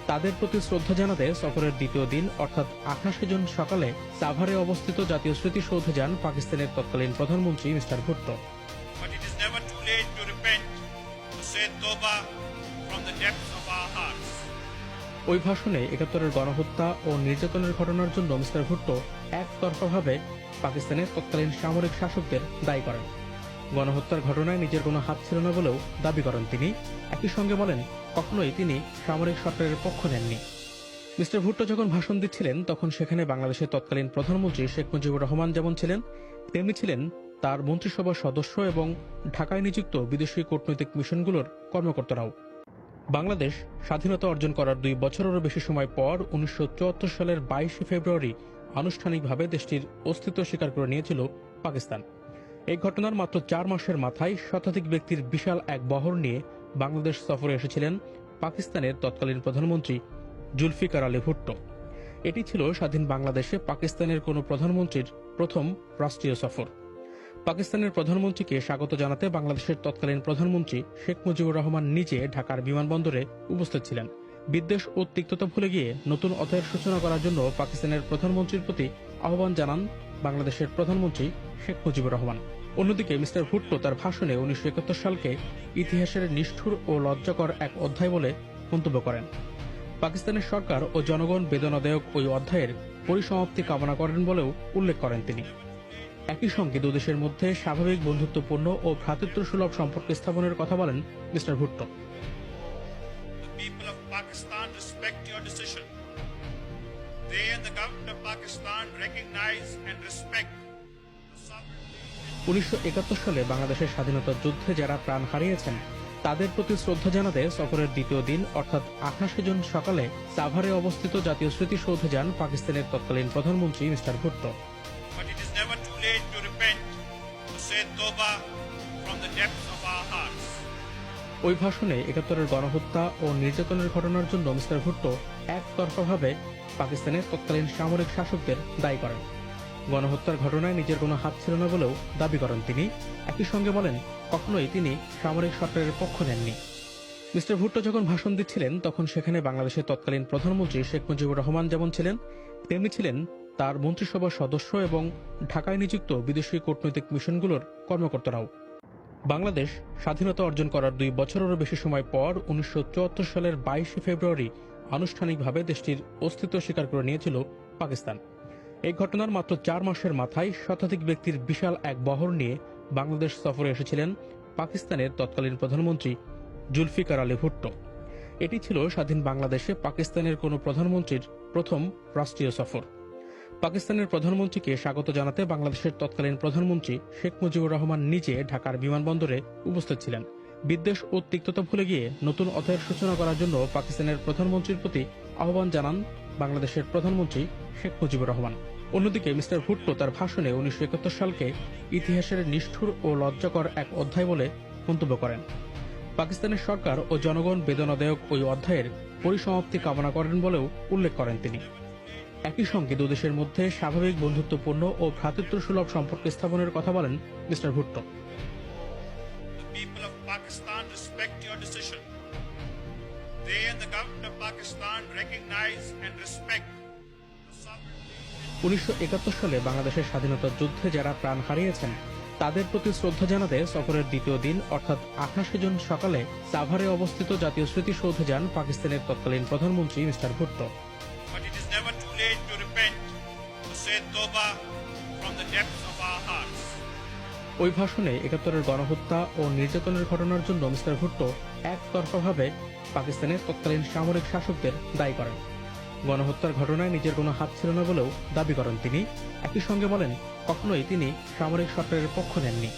তাদের প্রতি শ্রদ্ধা জানাতে সফরের দ্বিতীয় দিন অর্থাৎ 28 জুন সকালে সাভারে অবস্থিত জাতীয় স্মৃতিসৌধে যান পাকিস্তানের তৎকালীন প্রধানমন্ত্রী mister Bhutto. But it is never too late to repent, to say Tawbah from the depths of our hearts. ওই ভাষণে ৭১-এর গণহত্যা ও নির্যাতনের ঘটনার জন্য মিস্টার ভুট্টো একতরফাভাবে পাকিস্তানের তৎকালীন সামরিক শাসকদের দায়ী করেন। গণহত্যার ঘটনায় নিজের কোনো হাত ছিল না বলেও দাবি করেন তিনি। একই সঙ্গে বলেন, কখনোই তিনি সামরিক সরকারের পক্ষ নেননি। মিস্টার ভুট্টো যখন ভাষণ দিচ্ছিলেন তখন সেখানে বাংলাদেশের তৎকালীন প্রধানমন্ত্রী শেখ মুজিবুর রহমান যেমন ছিলেন, তেমনি ছিলেন তার মন্ত্রিসভার সদস্য এবং ঢাকায় নিযুক্ত বিদেশি কূটনৈতিক মিশনগুলোর কর্মকর্তারাও। বাংলাদেশ স্বাধীনতা অর্জন করার 2 বছরেরও বেশি সময় পর 1974 সালের 22 ফেব্রুয়ারি আনুষ্ঠানিকভাবে দেশটির অস্তিত্ব স্বীকার করে নিয়েছিল পাকিস্তান। এই ঘটনার মাত্র 4 মাসের মাথায় শতাধিক ব্যক্তির বিশাল এক বহর নিয়ে বাংলাদেশ সফরে এসেছিলেন পাকিস্তানের তৎকালীন প্রধানমন্ত্রী জুলফিকার আলী ভুট্টো। এটি ছিল স্বাধীন বাংলাদেশে পাকিস্তানের কোনো প্রধানমন্ত্রীর প্রথম রাষ্ট্রীয় সফর। পাকিস্তানের প্রধানমন্ত্রীকে স্বাগত জানাতে বাংলাদেশের তৎকালীন প্রধানমন্ত্রী শেখ মুজিবুর রহমান নিজে ঢাকার বিমানবন্দরে উপস্থিত ছিলেন। বিদ্বেষ ও তিক্ততা ভুলে গিয়ে নতুন অধ্যায়ের সূচনা করার জন্য পাকিস্তানের প্রধানমন্ত্রীর প্রতি আহ্বান জানান বাংলাদেশের প্রধানমন্ত্রী শেখ মুজিবুর রহমান। অন্যদিকে মিস্টার ভুট্টো তার ভাষণে 1971 সালকে ইতিহাসের নিষ্ঠুর ও লজ্জাকর এক অধ্যায় বলে মন্তব্য করেন। পাকিস্তানের সরকার ও জনগণ বেদনাদায়ক ওই অধ্যায়ের পরিসমাপ্তি কামনা করেন বলেও উল্লেখ করেন তিনি। একই সঙ্গে দুদেশের মধ্যে স্বাভাবিক বন্ধুত্বপূর্ণ ও ভ্রাতৃত্বসুলভ সম্পর্ক স্থাপনের কথা বলেন mister Bhutto. The people of Pakistan respect your decision. They and the government of Pakistan recognize and respect the sovereignty. 1971 সালে বাংলাদেশের স্বাধীনতা যুদ্ধে যারা প্রাণ হারিয়েছেন তাদের প্রতি শ্রদ্ধা জানাতে সফরের দ্বিতীয় দিন অর্থাৎ 28 জুন সকালে সাভারে অবস্থিত জাতীয় স্মৃতিসৌধে যান পাকিস্তানের তৎকালীন প্রধানমন্ত্রী mister Bhutto. But it is never too late to repent, to say Tawbah from the depths of our hearts. ওই ভাষণে ৭১-এর গণহত্যা ও নির্যাতনের ঘটনার জন্য মিস্টার ভুট্টো একতরফাভাবে পাকিস্তানের তৎকালীন সামরিক শাসকদের দায়ী করেন। গণহত্যার ঘটনায় নিজের কোনো হাত ছিল না বলেও দাবি করেন তিনি। একই সঙ্গে বলেন, কখনোই তিনি সামরিক সরকারের পক্ষ নেননি। মিস্টার ভুট্টো যখন ভাষণ দিচ্ছিলেন তখন সেখানে বাংলাদেশের তৎকালীন প্রধানমন্ত্রী শেখ মুজিবুর রহমান যেমন ছিলেন, তেমনি ছিলেন তার মন্ত্রিসভার সদস্য এবং ঢাকায় নিযুক্ত বিদেশি কূটনৈতিক মিশনগুলোর কর্মকর্তারাও। বাংলাদেশ স্বাধীনতা অর্জন করার 2 বছরেরও বেশি সময় পর 1974 সালের 22 ফেব্রুয়ারি আনুষ্ঠানিকভাবে দেশটির অস্তিত্ব স্বীকার করে নিয়েছিল পাকিস্তান। এই ঘটনার মাত্র 4 মাসের মাথায় শতাধিক ব্যক্তির বিশাল এক বহর নিয়ে বাংলাদেশ সফরে এসেছিলেন পাকিস্তানের তৎকালীন প্রধানমন্ত্রী জুলফিকার আলী ভুট্টো। এটি ছিল স্বাধীন বাংলাদেশে পাকিস্তানের কোনো প্রধানমন্ত্রীর প্রথম রাষ্ট্রীয় সফর। পাকিস্তানের প্রধানমন্ত্রীকে স্বাগত জানাতে বাংলাদেশের তৎকালীন প্রধানমন্ত্রী শেখ মুজিবুর রহমান নিজে ঢাকার বিমানবন্দরে উপস্থিত ছিলেন। বিদ্বেষ ও তিক্ততা ভুলে গিয়ে নতুন অধ্যায়ের সূচনা করার জন্য পাকিস্তানের প্রধানমন্ত্রীর প্রতি আহ্বান জানান বাংলাদেশের প্রধানমন্ত্রী শেখ মুজিবুর রহমান। অন্যদিকে মিস্টার ভুট্টো তার ভাষণে 1971 সালকে ইতিহাসের নিষ্ঠুর ও লজ্জাকর এক অধ্যায় বলে মন্তব্য করেন। পাকিস্তানের সরকার ও জনগণ বেদনাদায়ক ওই অধ্যায়ের পরিসমাপ্তি কামনা করেন বলেও উল্লেখ করেন তিনি। একই সঙ্গে দুদেশের মধ্যে স্বাভাবিক বন্ধুত্বপূর্ণ ও ভ্রাতৃত্বসুলভ সম্পর্ক স্থাপনের কথা বলেন mister Bhutto. The people of Pakistan respect your decision. They and the government of Pakistan recognize and respect the sovereignty. 1971 সালে বাংলাদেশের স্বাধীনতার যুদ্ধে যারা প্রাণ হারিয়েছেন তাদের প্রতি শ্রদ্ধা জানাতে সফরের দ্বিতীয় দিন অর্থাৎ 28 জুন সকালে সাভারে অবস্থিত জাতীয় স্মৃতিসৌধে যান পাকিস্তানের তৎকালীন প্রধানমন্ত্রী mister Bhutto. But it is never too late to repent, to say Tawbah from the depths of our hearts. ওই ভাষণে 71-এর গণহত্যা ও নির্যাতনের ঘটনার জন্য মিস্টার ভুট্টো একতরফাভাবে পাকিস্তানের তৎকালীন সামরিক শাসকদের দায়ী করেন। গণহত্যার ঘটনায় নিজের কোনো হাত ছিল না বলেও দাবি করেন তিনি। একই সঙ্গে বলেন কখনোই তিনি সামরিক সরকারের পক্ষ নেননি।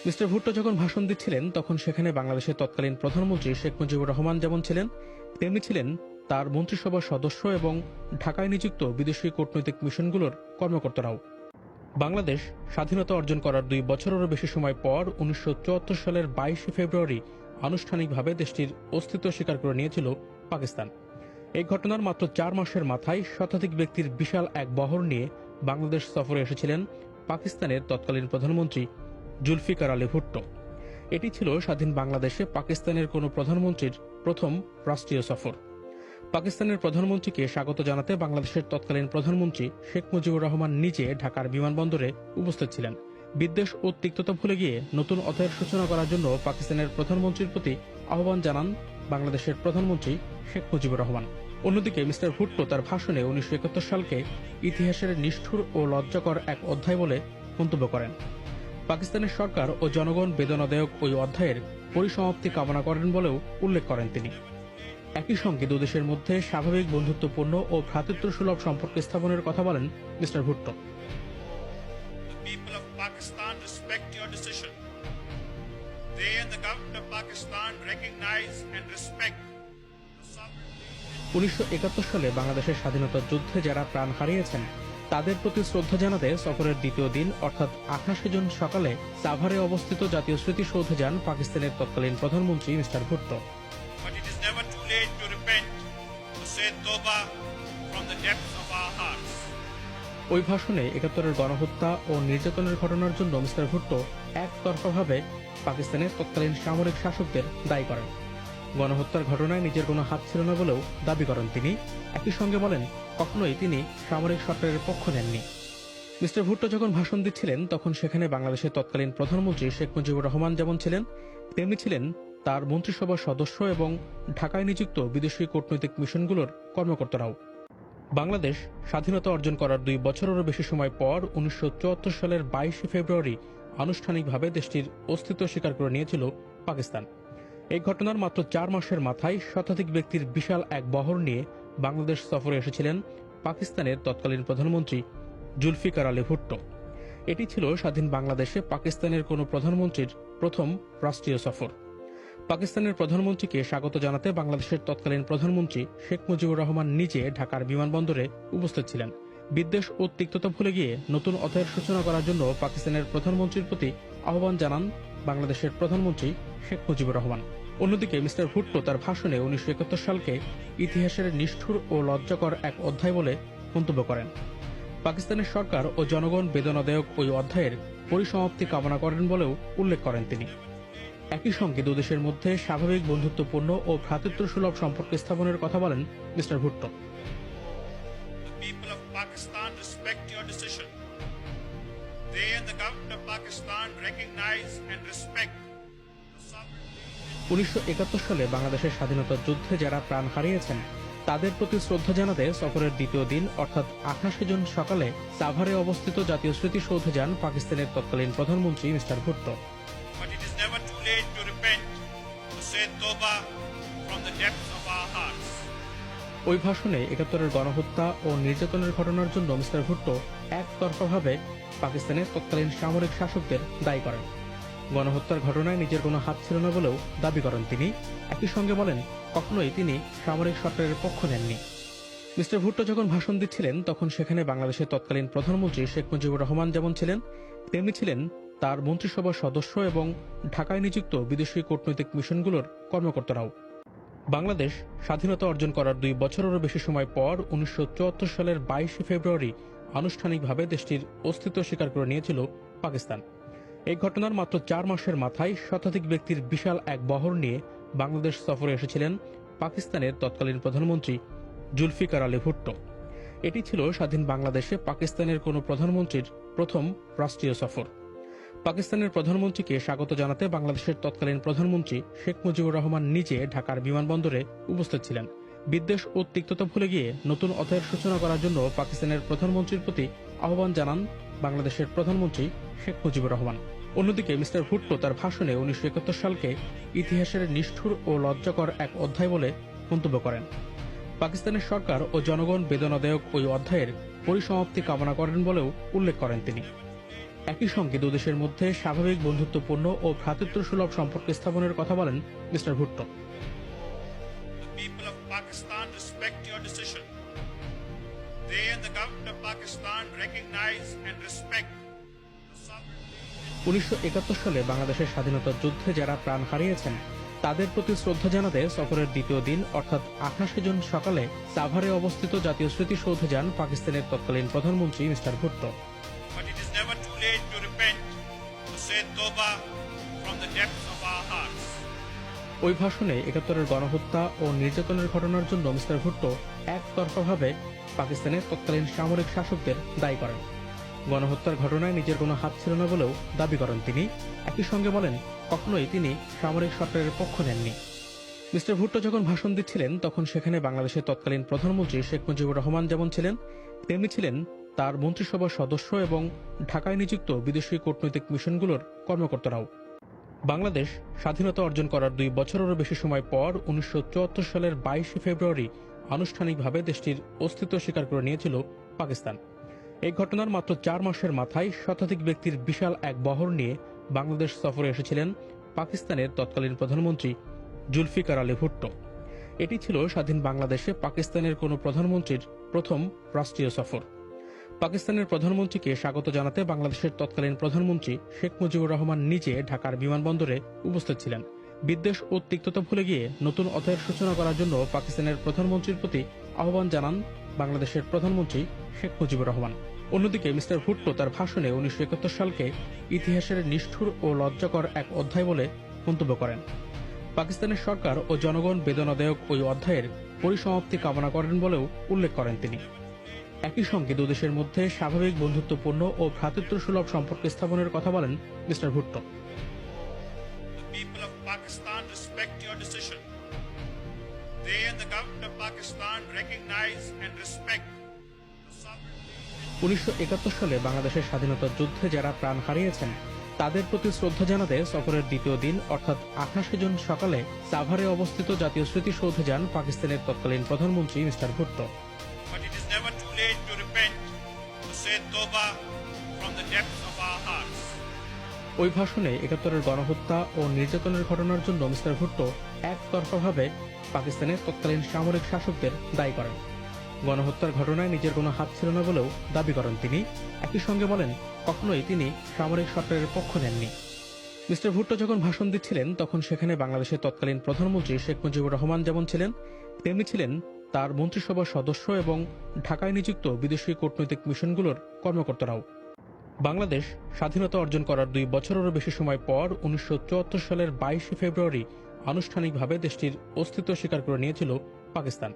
মিস্টার ভুট্টো যখন ভাষণ দিচ্ছিলেন তখন সেখানে বাংলাদেশের তৎকালীন প্রধানমন্ত্রী শেখ মুজিবুর রহমান যেমন ছিলেন তেমনি ছিলেন তার মন্ত্রিসভার সদস্য এবং ঢাকায় নিযুক্ত বিদেশি কূটনৈতিক মিশনগুলোর কর্মকর্তারাও। বাংলাদেশ স্বাধীনতা অর্জন করার 2 বছরেরও বেশি সময় পর 1974 সালের 22 ফেব্রুয়ারি আনুষ্ঠানিকভাবে দেশটির অস্তিত্ব স্বীকার করে নিয়েছিল পাকিস্তান। এই ঘটনার মাত্র 4 মাসের মাথায় শতাধিক ব্যক্তির বিশাল এক বহর নিয়ে বাংলাদেশ সফরে এসেছিলেন পাকিস্তানের তৎকালীন প্রধানমন্ত্রী জুলফিকার আলী ভুট্টো। এটি ছিল স্বাধীন বাংলাদেশে পাকিস্তানের কোনো প্রধানমন্ত্রীর প্রথম রাষ্ট্রীয় সফর। পাকিস্তানের প্রধানমন্ত্রীকে স্বাগত জানাতে বাংলাদেশের তৎকালীন প্রধানমন্ত্রী শেখ মুজিবুর রহমান নিজে ঢাকার বিমানবন্দরে উপস্থিত ছিলেন। বিদ্বেষ ও তিক্ততা ভুলে গিয়ে নতুন অধ্যায়ের সূচনা করার জন্য পাকিস্তানের প্রধানমন্ত্রীর প্রতি আহ্বান জানান বাংলাদেশের প্রধানমন্ত্রী শেখ মুজিবুর রহমান। অন্যদিকে মিস্টার ভুট্টো তার ভাষণে 1971 সালকে ইতিহাসের নিষ্ঠুর ও লজ্জাকর এক অধ্যায় বলে মন্তব্য করেন। পাকিস্তানের সরকার ও জনগণ বেদনাদায়ক ওই অধ্যায়ের পরিসমাপ্তি কামনা করেন বলেও উল্লেখ করেন তিনি। একই সঙ্গে দুদেশের মধ্যে স্বাভাবিক বন্ধুত্বপূর্ণ ও ভ্রাতৃত্বসুলভ সম্পর্ক স্থাপনের কথা বলেন mister Bhutto. The people of Pakistan respect your decision. They and the government of Pakistan recognize and respect the sovereignty. 1971 সালে বাংলাদেশের স্বাধীনতার যুদ্ধে যারা প্রাণ হারিয়েছেন তাদের প্রতি শ্রদ্ধা জানাতে সফরের দ্বিতীয় দিন অর্থাৎ 28 জুন সকালে সাভারে অবস্থিত জাতীয় স্মৃতিসৌধে যান পাকিস্তানের তৎকালীন প্রধানমন্ত্রী mister Bhutto. But it is never too late to repent, to say Tawbah from the depths of our hearts. ওই ভাষণে 71-এর গণহত্যা ও নির্যাতনের ঘটনার জন্য মিস্টার ভুট্টো একতরফাভাবে পাকিস্তানের তৎকালীন সামরিক শাসকদের দায়ী করেন। গণহত্যার ঘটনায় নিজের কোনো হাত ছিল না বলেও দাবি করেন তিনি। একই সঙ্গে বলেন কখনোই তিনি সামরিক সরকারের পক্ষ নেননি। মিস্টার ভুট্টো যখন ভাষণ দিচ্ছিলেন তখন সেখানে বাংলাদেশের তৎকালীন প্রধানমন্ত্রী শেখ মুজিবুর রহমান যেমন ছিলেন তেমনি ছিলেন তার মন্ত্রিসভার সদস্য এবং ঢাকায় নিযুক্ত বিদেশি কূটনৈতিক মিশনগুলোর কর্মকর্তারাও। বাংলাদেশ স্বাধীনতা অর্জন করার 2 বছরেরও বেশি সময় পর 1974 সালের 22 ফেব্রুয়ারি আনুষ্ঠানিকভাবে দেশটির অস্তিত্ব স্বীকার করে নিয়েছিল পাকিস্তান। এই ঘটনার মাত্র 4 মাসের মাথায় শতাধিক ব্যক্তির বিশাল এক বহর নিয়ে বাংলাদেশ সফরে এসেছিলেন পাকিস্তানের তৎকালীন প্রধানমন্ত্রী জুলফিকার আলী ভুট্টো। এটি ছিল স্বাধীন বাংলাদেশে পাকিস্তানের কোনো প্রধানমন্ত্রীর প্রথম রাষ্ট্রীয় সফর। পাকিস্তানের প্রধানমন্ত্রীকে স্বাগত জানাতে বাংলাদেশের তৎকালীন প্রধানমন্ত্রী শেখ মুজিবুর রহমান নিজে ঢাকার বিমানবন্দরে উপস্থিত ছিলেন। বিদ্বেষ ও তিক্ততা ভুলে গিয়ে নতুন অধ্যায়ের সূচনা করার জন্য পাকিস্তানের প্রধানমন্ত্রীর প্রতি আহ্বান জানান বাংলাদেশের প্রধানমন্ত্রী শেখ মুজিবুর রহমান। অন্যদিকে মিস্টার ভুট্টো তার ভাষণে 1971 সালকে ইতিহাসের নিষ্ঠুর ও লজ্জাকর এক অধ্যায় বলে মন্তব্য করেন। পাকিস্তানের সরকার ও জনগণ বেদনাদায়ক ওই অধ্যায়ের পরিসমাপ্তি কামনা করেন বলেও উল্লেখ করেন তিনি। একই সঙ্গে দুদেশের মধ্যে স্বাভাবিক বন্ধুত্বপূর্ণ ও ভ্রাতৃত্বসুলভ সম্পর্ক স্থাপনের কথা বলেন mister Bhutto. The people of Pakistan respect your decision. They and the government of Pakistan recognize and respect the sovereignty. 1971 সালে বাংলাদেশের স্বাধীনতার যুদ্ধে যারা প্রাণ হারিয়েছেন তাদের প্রতি শ্রদ্ধা জানাতে সফরের দ্বিতীয় দিন অর্থাৎ 28 জুন সকালে সাভারে অবস্থিত জাতীয় স্মৃতিসৌধে যান পাকিস্তানের তৎকালীন প্রধানমন্ত্রী mister Bhutto. But it is never too late to repent, to say Tawbah from the depths of our hearts. ওই ভাষণে 71-এর গণহত্যা ও নির্যাতনের ঘটনার জন্য মিস্টার ভুট্টো একতরফাভাবে পাকিস্তানের তৎকালীন সামরিক শাসকদের দায়ী করেন। গণহত্যার ঘটনায় নিজের কোনো হাত ছিল না বলেও দাবি করেন তিনি। একই সঙ্গে বলেন কখনোই তিনি সামরিক সরকারের পক্ষ নেননি। মিস্টার ভুট্টো যখন ভাষণ দিচ্ছিলেন তখন সেখানে বাংলাদেশের তৎকালীন প্রধানমন্ত্রী শেখ মুজিবুর রহমান যেমন ছিলেন, তেমনি ছিলেন তার মন্ত্রিসভার সদস্য এবং ঢাকায় নিযুক্ত বিদেশি কূটনৈতিক মিশনগুলোর কর্মকর্তারাও। বাংলাদেশ স্বাধীনতা অর্জন করার 2 বছরেরও বেশি সময় পর 1974 সালের 22 ফেব্রুয়ারি আনুষ্ঠানিকভাবে দেশটির অস্তিত্ব স্বীকার করে নিয়েছিল পাকিস্তান। এই ঘটনার মাত্র 4 মাসের মাথায় শতাধিক ব্যক্তির বিশাল এক বহর নিয়ে বাংলাদেশ সফরে এসেছিলেন পাকিস্তানের তৎকালীন প্রধানমন্ত্রী জুলফিকার আলী ভুট্টো। এটি ছিল স্বাধীন বাংলাদেশে পাকিস্তানের কোনো প্রধানমন্ত্রীর প্রথম রাষ্ট্রীয় সফর। পাকিস্তানের প্রধানমন্ত্রীকে স্বাগত জানাতে বাংলাদেশের তৎকালীন প্রধানমন্ত্রী শেখ মুজিবুর রহমান নিজে ঢাকার বিমানবন্দরে উপস্থিত ছিলেন। বিদ্বেষ ও তিক্ততা ভুলে গিয়ে নতুন অধ্যায়ের সূচনা করার জন্য পাকিস্তানের প্রধানমন্ত্রীর প্রতি আহ্বান জানান বাংলাদেশের প্রধানমন্ত্রী শেখ মুজিবুর রহমান। অন্যদিকে মিস্টার ভুট্টো তার ভাষণে 1971 সালকে ইতিহাসের নিষ্ঠুর ও লজ্জাকর এক অধ্যায় বলে মন্তব্য করেন। পাকিস্তানের সরকার ও জনগণ বেদনাদায়ক ওই অধ্যায়ের পরিসমাপ্তি কামনা করেন বলেও উল্লেখ করেন তিনি। একই সঙ্গে দুদেশের মধ্যে স্বাভাবিক বন্ধুত্বপূর্ণ ও ভ্রাতৃত্বসুলভ সম্পর্ক স্থাপনের কথা বলেন mister Bhutto. The people of Pakistan respect your decision. They and the government of Pakistan recognize and respect the sovereignty. 1971 সালে বাংলাদেশের স্বাধীনতার যুদ্ধে যারা প্রাণ হারিয়েছেন তাদের প্রতি শ্রদ্ধা জানাতে সফরের দ্বিতীয় দিন অর্থাৎ 28 জুন সকালে সাভারে অবস্থিত জাতীয় স্মৃতিসৌধে যান পাকিস্তানের তৎকালীন প্রধানমন্ত্রী mister Bhutto. But it is never too late to repent, to say Tawbah from the depths of our hearts. ওই ভাষণে 71-এর গণহত্যা ও নির্যাতনের ঘটনার জন্য মিস্টার ভুট্টো একতরফাভাবে পাকিস্তানের তৎকালীন সামরিক শাসকদের দায়ী করেন। গণহত্যার ঘটনায় নিজের কোনো হাত ছিল না বলেও দাবি করেন তিনি। একই সঙ্গে বলেন কখনোই তিনি সামরিক সরকারের পক্ষ নেননি। মিস্টার ভুট্টো যখন ভাষণ দিচ্ছিলেন তখন সেখানে বাংলাদেশের তৎকালীন প্রধানমন্ত্রী শেখ মুজিবুর রহমান যেমন ছিলেন, তেমনি ছিলেন তার মন্ত্রিসভার সদস্য এবং ঢাকায় নিযুক্ত বিদেশি কূটনৈতিক মিশনগুলোর কর্মকর্তারাও। বাংলাদেশ স্বাধীনতা অর্জন করার 2 বছরেরও বেশি সময় পর 1974 সালের 22 ফেব্রুয়ারি আনুষ্ঠানিকভাবে দেশটির অস্তিত্ব স্বীকার করে নিয়েছিল পাকিস্তান। এই ঘটনার মাত্র 4 মাসের মাথায় শতাধিক ব্যক্তির বিশাল এক বহর নিয়ে বাংলাদেশ সফরে এসেছিলেন পাকিস্তানের তৎকালীন প্রধানমন্ত্রী জুলফিকার আলী ভুট্টো। এটি ছিল স্বাধীন বাংলাদেশে পাকিস্তানের কোনো প্রধানমন্ত্রীর প্রথম রাষ্ট্রীয় সফর। পাকিস্তানের প্রধানমন্ত্রীকে স্বাগত জানাতে বাংলাদেশের তৎকালীন প্রধানমন্ত্রী শেখ মুজিবুর রহমান নিজে ঢাকার বিমানবন্দরে উপস্থিত ছিলেন। বিদ্বেষ ও তিক্ততা ভুলে গিয়ে নতুন অধ্যায়ের সূচনা করার জন্য পাকিস্তানের প্রধানমন্ত্রীর প্রতি আহ্বান জানান বাংলাদেশের প্রধানমন্ত্রী শেখ মুজিবুর রহমান। অন্যদিকে মিস্টার ভুট্টো তার ভাষণে 1971 সালকে ইতিহাসের নিষ্ঠুর ও লজ্জাকর এক অধ্যায় বলে মন্তব্য করেন। পাকিস্তানের সরকার ও জনগণ বেদনাদায়ক ওই অধ্যায়ের পরিসমাপ্তি কামনা করেন বলেও উল্লেখ করেন তিনি। একই সঙ্গে দুদেশের মধ্যে স্বাভাবিক বন্ধুত্বপূর্ণ ও ভ্রাতৃত্বসুলভ সম্পর্ক স্থাপনের কথা বলেন mister Bhutto. The people of Pakistan respect your decision. They and the government of Pakistan recognize and respect the sovereignty. 1971 সালে বাংলাদেশের স্বাধীনতার যুদ্ধে যারা প্রাণ হারিয়েছেন তাদের প্রতি শ্রদ্ধা জানাতে সফরের দ্বিতীয় দিন অর্থাৎ 28 জুন সকালে সাভারে অবস্থিত জাতীয় স্মৃতিসৌধে যান পাকিস্তানের তৎকালীন প্রধানমন্ত্রী mister Bhutto. But it is never too late to repent, to say Tawbah from the depths of our hearts. ওই ভাষণে 71-এর গণহত্যা ও নির্যাতনের ঘটনার জন্য মিস্টার ভুট্টো একতরফাভাবে পাকিস্তানের তৎকালীন সামরিক শাসকদের দায়ী করেন। গণহত্যার ঘটনায় নিজের কোনো হাত ছিল না বলেও দাবি করেন তিনি। একই সঙ্গে বলেন কখনোই তিনি সামরিক সরকারের পক্ষ নেননি। মিস্টার ভুট্টো যখন ভাষণ দিচ্ছিলেন তখন সেখানে বাংলাদেশের তৎকালীন প্রধানমন্ত্রী শেখ মুজিবুর রহমান যেমন ছিলেন, তেমনি ছিলেন তার মন্ত্রিসভার সদস্য এবং ঢাকায় নিযুক্ত বিদেশি কূটনৈতিক মিশনগুলোর কর্মকর্তারাও। বাংলাদেশ স্বাধীনতা অর্জন করার 2 বছরেরও বেশি সময় পর 1974 সালের 22 ফেব্রুয়ারি আনুষ্ঠানিকভাবে দেশটির অস্তিত্ব স্বীকার করে নিয়েছিল পাকিস্তান।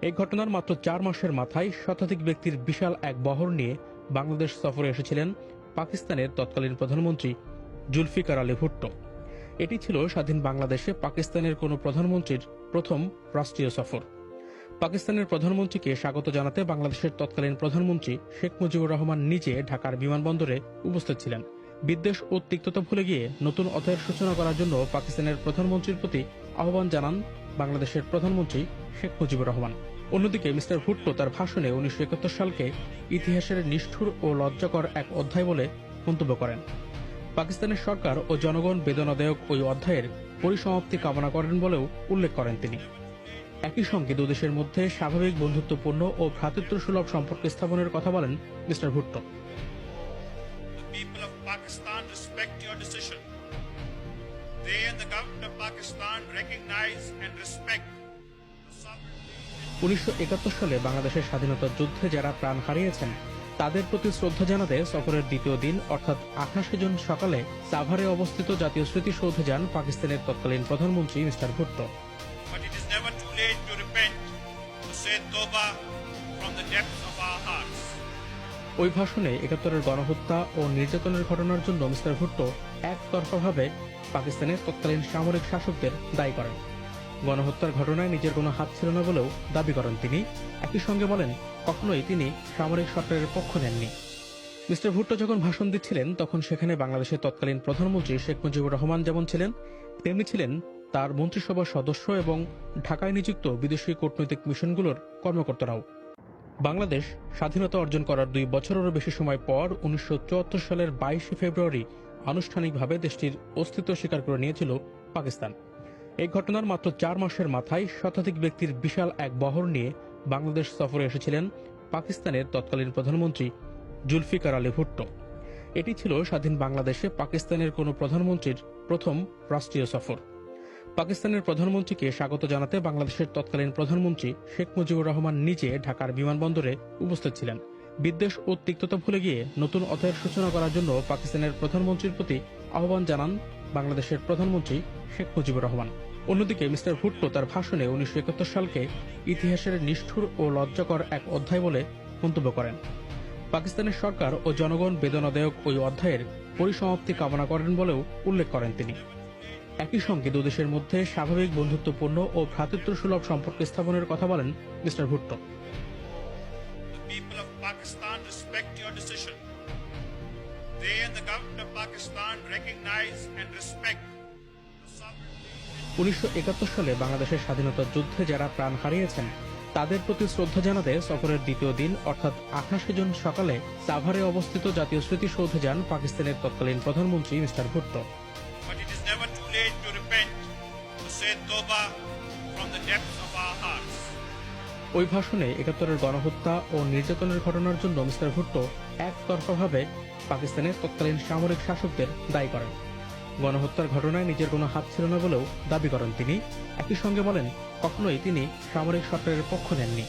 এই ঘটনার মাত্র 4 মাসের মাথায় শতাধিক ব্যক্তির বিশাল এক বহর নিয়ে বাংলাদেশ সফরে এসেছিলেন পাকিস্তানের তৎকালীন প্রধানমন্ত্রী জুলফিকার আলী ভুট্টো। এটি ছিল স্বাধীন বাংলাদেশে পাকিস্তানের কোনো প্রধানমন্ত্রীর প্রথম রাষ্ট্রীয় সফর। পাকিস্তানের প্রধানমন্ত্রীকে স্বাগত জানাতে বাংলাদেশের তৎকালীন প্রধানমন্ত্রী শেখ মুজিবুর রহমান নিজে ঢাকার বিমানবন্দরে উপস্থিত ছিলেন। বিদ্বেষ ও তিক্ততা ভুলে গিয়ে নতুন অধ্যায়ের সূচনা করার জন্য পাকিস্তানের প্রধানমন্ত্রীর প্রতি আহ্বান জানান বাংলাদেশের প্রধানমন্ত্রী শেখ মুজিবুর রহমান। অন্যদিকে মিস্টার ভুট্টো তার ভাষণে 1971 সালকে ইতিহাসের নিষ্ঠুর ও লজ্জাকর এক অধ্যায় বলে মন্তব্য করেন। পাকিস্তানের সরকার ও জনগণ বেদনাদায়ক ওই অধ্যায়ের পরিসমাপ্তি কামনা করেন বলেও উল্লেখ করেন তিনি। একই সঙ্গে দুদেশের মধ্যে স্বাভাবিক বন্ধুত্বপূর্ণ ও ভ্রাতৃত্বসুলভ সম্পর্ক স্থাপনের কথা বলেন mister Bhutto. The people of Pakistan respect your decision. They and the government of Pakistan recognize and respect the sovereignty. 1971 সালে বাংলাদেশের স্বাধীনতা যুদ্ধে যারা প্রাণ হারিয়েছেন তাদের প্রতি শ্রদ্ধা জানাতে সফরের দ্বিতীয় দিন অর্থাৎ 28 জুন সকালে সাভারে অবস্থিত জাতীয় স্মৃতিসৌধে যান পাকিস্তানের তৎকালীন প্রধানমন্ত্রী mister Bhutto. But it is never too late to repent, to say Toba from the depths of our hearts. ওই ভাষণে 71-এর গণহত্যা ও নির্যাতনের ঘটনার জন্য মিস্টার ভুট্টো একতরফাভাবে পাকিস্তানের তৎকালীন সামরিক শাসকদের দায়ী করেন। গণহত্যার ঘটনায় নিজের কোনো হাত ছিল না বলেও দাবি করেন তিনি। একই সঙ্গে বলেন কখনোই তিনি সামরিক সরকারের পক্ষ নেননি। মিস্টার ভুট্টো যখন ভাষণ দিচ্ছিলেন তখন সেখানে বাংলাদেশের তৎকালীন প্রধানমন্ত্রী শেখ মুজিবুর রহমান যেমন ছিলেন তেমনি ছিলেন তার মন্ত্রিসভার সদস্য এবং ঢাকায় নিযুক্ত বিদেশি কূটনৈতিক মিশনগুলোর কর্মকর্তারাও। বাংলাদেশ স্বাধীনতা অর্জন করার 2 বছরেরও বেশি সময় পর 1974 সালের 22 ফেব্রুয়ারি আনুষ্ঠানিকভাবে দেশটির অস্তিত্ব স্বীকার করে নিয়েছিল পাকিস্তান। এই ঘটনার মাত্র 4 মাসের মাথায় শতাধিক ব্যক্তির বিশাল এক বহর নিয়ে বাংলাদেশ সফরে এসেছিলেন পাকিস্তানের তৎকালীন প্রধানমন্ত্রী জুলফিকার আলী ভুট্টো। এটি ছিল স্বাধীন বাংলাদেশে পাকিস্তানের কোনো প্রধানমন্ত্রীর প্রথম রাষ্ট্রীয় সফর। পাকিস্তানের প্রধানমন্ত্রীকে স্বাগত জানাতে বাংলাদেশের তৎকালীন প্রধানমন্ত্রী শেখ মুজিবুর রহমান নিজে ঢাকার বিমানবন্দরে উপস্থিত ছিলেন। বিদ্বেষ ও তিক্ততা ভুলে গিয়ে নতুন অধ্যায়ের সূচনা করার জন্য পাকিস্তানের প্রধানমন্ত্রীর প্রতি আহ্বান জানান বাংলাদেশের প্রধানমন্ত্রী শেখ মুজিবুর রহমান। অন্যদিকে মিস্টার ভুট্টো তার ভাষণে 1971 সালকে ইতিহাসের নিষ্ঠুর ও লজ্জাকর এক অধ্যায় বলে মন্তব্য করেন। পাকিস্তানের সরকার ও জনগণ বেদনাদায়ক ওই অধ্যায়ের পরিসমাপ্তি কামনা করেন বলেও উল্লেখ করেন তিনি। একই সঙ্গে দুদেশের মধ্যে স্বাভাবিক বন্ধুত্বপূর্ণ ও ভ্রাতৃত্বসুলভ সম্পর্ক স্থাপনের কথা বলেন mister Bhutto. The people of Pakistan respect your decision. They and the government of Pakistan recognize and respect the sovereignty. 1971 সালে বাংলাদেশের স্বাধীনতা যুদ্ধে যারা প্রাণ হারিয়েছেন তাদের প্রতি শ্রদ্ধা জানাতে সফরের দ্বিতীয় দিন অর্থাৎ 28 জুন সকালে সাভারে অবস্থিত জাতীয় স্মৃতিসৌধে যান পাকিস্তানের তৎকালীন প্রধানমন্ত্রী mister Bhutto. But it is never too late to repent, to say Toba from the depths of our hearts. ওই ভাষণে 71-এর গণহত্যা ও নির্যাতনের ঘটনার জন্য মিস্টার ভুট্টো একতরফাভাবে পাকিস্তানের তৎকালীন সামরিক শাসকদের দায়ী করেন। গণহত্যার ঘটনায় নিজের কোনো হাত ছিল না বলেও দাবি করেন তিনি। একই সঙ্গে বলেন কখনোই তিনি সামরিক সরকারের পক্ষ নেননি।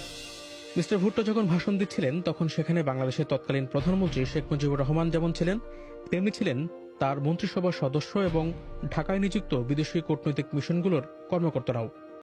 মিস্টার ভুট্টো যখন ভাষণ দিচ্ছিলেন তখন সেখানে বাংলাদেশের তৎকালীন প্রধানমন্ত্রী শেখ মুজিবুর রহমান যেমন ছিলেন তেমনি ছিলেন তার মন্ত্রিসভার সদস্য এবং ঢাকায় নিযুক্ত বিদেশি কূটনৈতিক মিশনগুলোর কর্মকর্তারাও।